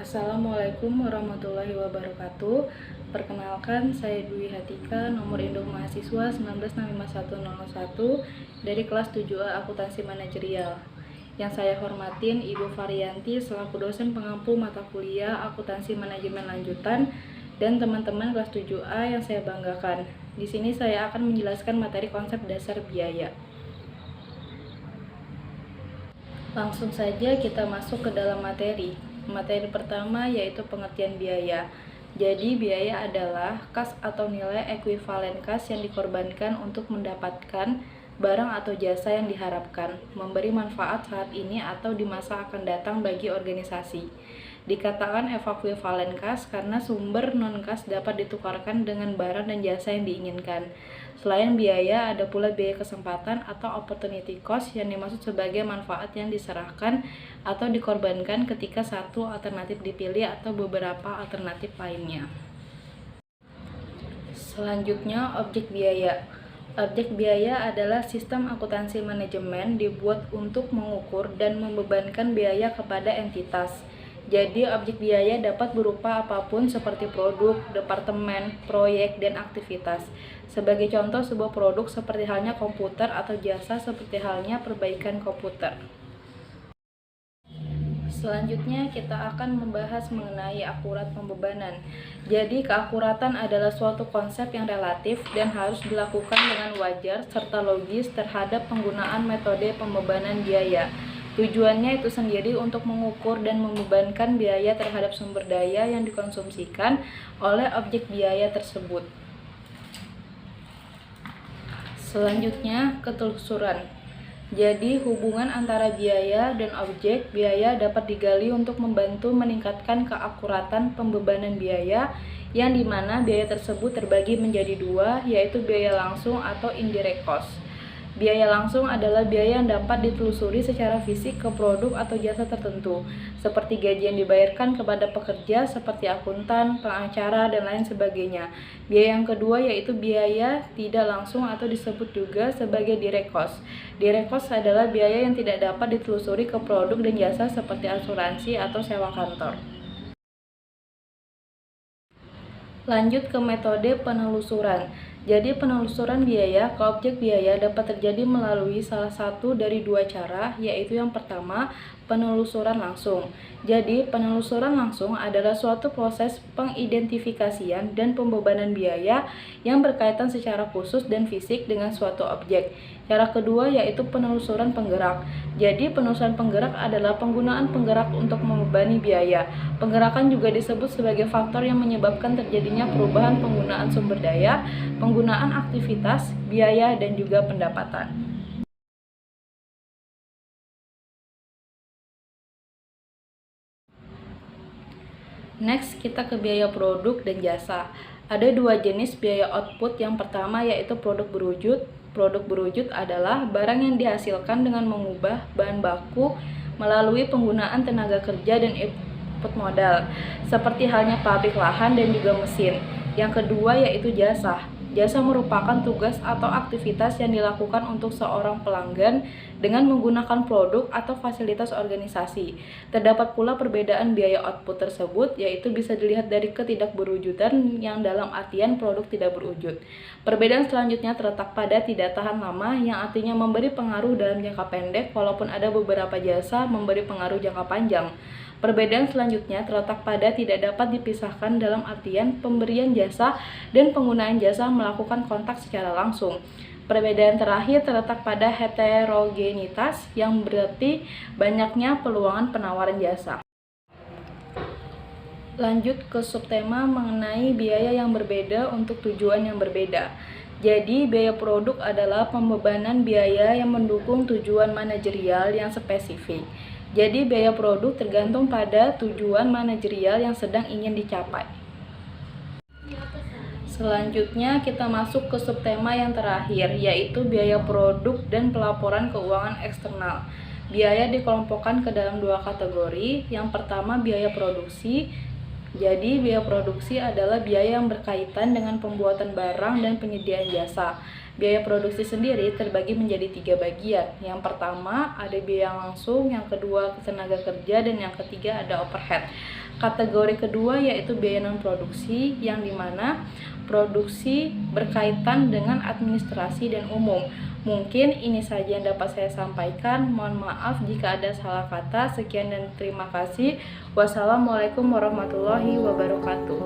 Assalamualaikum warahmatullahi wabarakatuh. Perkenalkan, saya Dwi Hatika, nomor induk mahasiswa 19651001 dari kelas 7A Akuntansi Manajerial. Yang saya hormatin Ibu Varianti selaku dosen pengampu mata kuliah Akuntansi Manajemen Lanjutan dan teman-teman kelas 7A yang saya banggakan. Di sini saya akan menjelaskan materi konsep dasar biaya. Langsung saja kita masuk ke dalam materi. Materi pertama yaitu pengertian biaya. Jadi biaya adalah kas atau nilai ekuivalen kas yang dikorbankan untuk mendapatkan barang atau jasa yang diharapkan memberi manfaat saat ini atau di masa akan datang bagi organisasi. Dikatakan ekuivalen kas karena sumber non-kas dapat ditukarkan dengan barang dan jasa yang diinginkan. Selain biaya, ada pula biaya kesempatan atau opportunity cost yang dimaksud sebagai manfaat yang diserahkan atau dikorbankan ketika satu alternatif dipilih atau beberapa alternatif lainnya. Selanjutnya, objek biaya. Objek biaya adalah sistem akuntansi manajemen dibuat untuk mengukur dan membebankan biaya kepada entitas. Jadi, objek biaya dapat berupa apapun seperti produk, departemen, proyek, dan aktivitas. Sebagai contoh, sebuah produk seperti halnya komputer atau jasa seperti halnya perbaikan komputer. Selanjutnya, kita akan membahas mengenai akurat pembebanan. Jadi, keakuratan adalah suatu konsep yang relatif dan harus dilakukan dengan wajar serta logis terhadap penggunaan metode pembebanan biaya. Tujuannya itu sendiri untuk mengukur dan membebankan biaya terhadap sumber daya yang dikonsumsikan oleh objek biaya tersebut. Selanjutnya, ketelusuran. Jadi, hubungan antara biaya dan objek biaya dapat digali untuk membantu meningkatkan keakuratan pembebanan biaya, yang dimana biaya tersebut terbagi menjadi dua, yaitu biaya langsung atau indirect cost. Biaya langsung adalah biaya yang dapat ditelusuri secara fisik ke produk atau jasa tertentu, seperti gaji yang dibayarkan kepada pekerja seperti akuntan, pengacara, dan lain sebagainya. Biaya yang kedua yaitu biaya tidak langsung atau disebut juga sebagai direct cost. Direct cost adalah biaya yang tidak dapat ditelusuri ke produk dan jasa seperti asuransi atau sewa kantor. Lanjut ke metode penelusuran. Jadi, penelusuran biaya ke objek biaya dapat terjadi melalui salah satu dari dua cara, yaitu yang pertama, penelusuran langsung. Jadi, penelusuran langsung adalah suatu proses pengidentifikasian dan pembebanan biaya yang berkaitan secara khusus dan fisik dengan suatu objek. Cara kedua yaitu penelusuran penggerak. Jadi, penelusuran penggerak adalah penggunaan penggerak untuk membebani biaya. Penggerakan juga disebut sebagai faktor yang menyebabkan terjadinya perubahan penggunaan sumber daya, penggunaan aktivitas, biaya, dan juga pendapatan. Next, kita ke biaya produk dan jasa. Ada dua jenis biaya output. Yang pertama yaitu produk berwujud. Produk berwujud adalah barang yang dihasilkan dengan mengubah bahan baku melalui penggunaan tenaga kerja dan input modal, seperti halnya pabrik lahan dan juga mesin. Yang kedua yaitu jasa. Jasa merupakan tugas atau aktivitas yang dilakukan untuk seorang pelanggan dengan menggunakan produk atau fasilitas organisasi. Terdapat pula perbedaan biaya output tersebut, yaitu bisa dilihat dari ketidakberwujudan yang dalam artian produk tidak berwujud. Perbedaan selanjutnya terletak pada tidak tahan lama, yang artinya memberi pengaruh dalam jangka pendek, walaupun ada beberapa jasa memberi pengaruh jangka panjang. Perbedaan selanjutnya terletak pada tidak dapat dipisahkan dalam artian pemberian jasa dan penggunaan jasa melakukan kontak secara langsung. Perbedaan terakhir terletak pada heterogenitas, yang berarti banyaknya peluang penawaran jasa. Lanjut ke subtema mengenai biaya yang berbeda untuk tujuan yang berbeda. Jadi, biaya produk adalah pembebanan biaya yang mendukung tujuan manajerial yang spesifik. Jadi, biaya produk tergantung pada tujuan manajerial yang sedang ingin dicapai. Selanjutnya, kita masuk ke subtema yang terakhir, yaitu biaya produk dan pelaporan keuangan eksternal. Biaya dikelompokkan ke dalam dua kategori. Yang pertama, biaya produksi. Jadi, biaya produksi adalah biaya yang berkaitan dengan pembuatan barang dan penyediaan jasa. Biaya produksi sendiri terbagi menjadi 3 bagian. Yang pertama ada biaya langsung, yang kedua tenaga kerja, dan yang ketiga ada overhead. Kategori kedua yaitu biaya non-produksi, yang dimana produksi berkaitan dengan administrasi dan umum. Mungkin ini saja yang dapat saya sampaikan. Mohon maaf jika ada salah kata. Sekian dan terima kasih. Wassalamualaikum warahmatullahi wabarakatuh.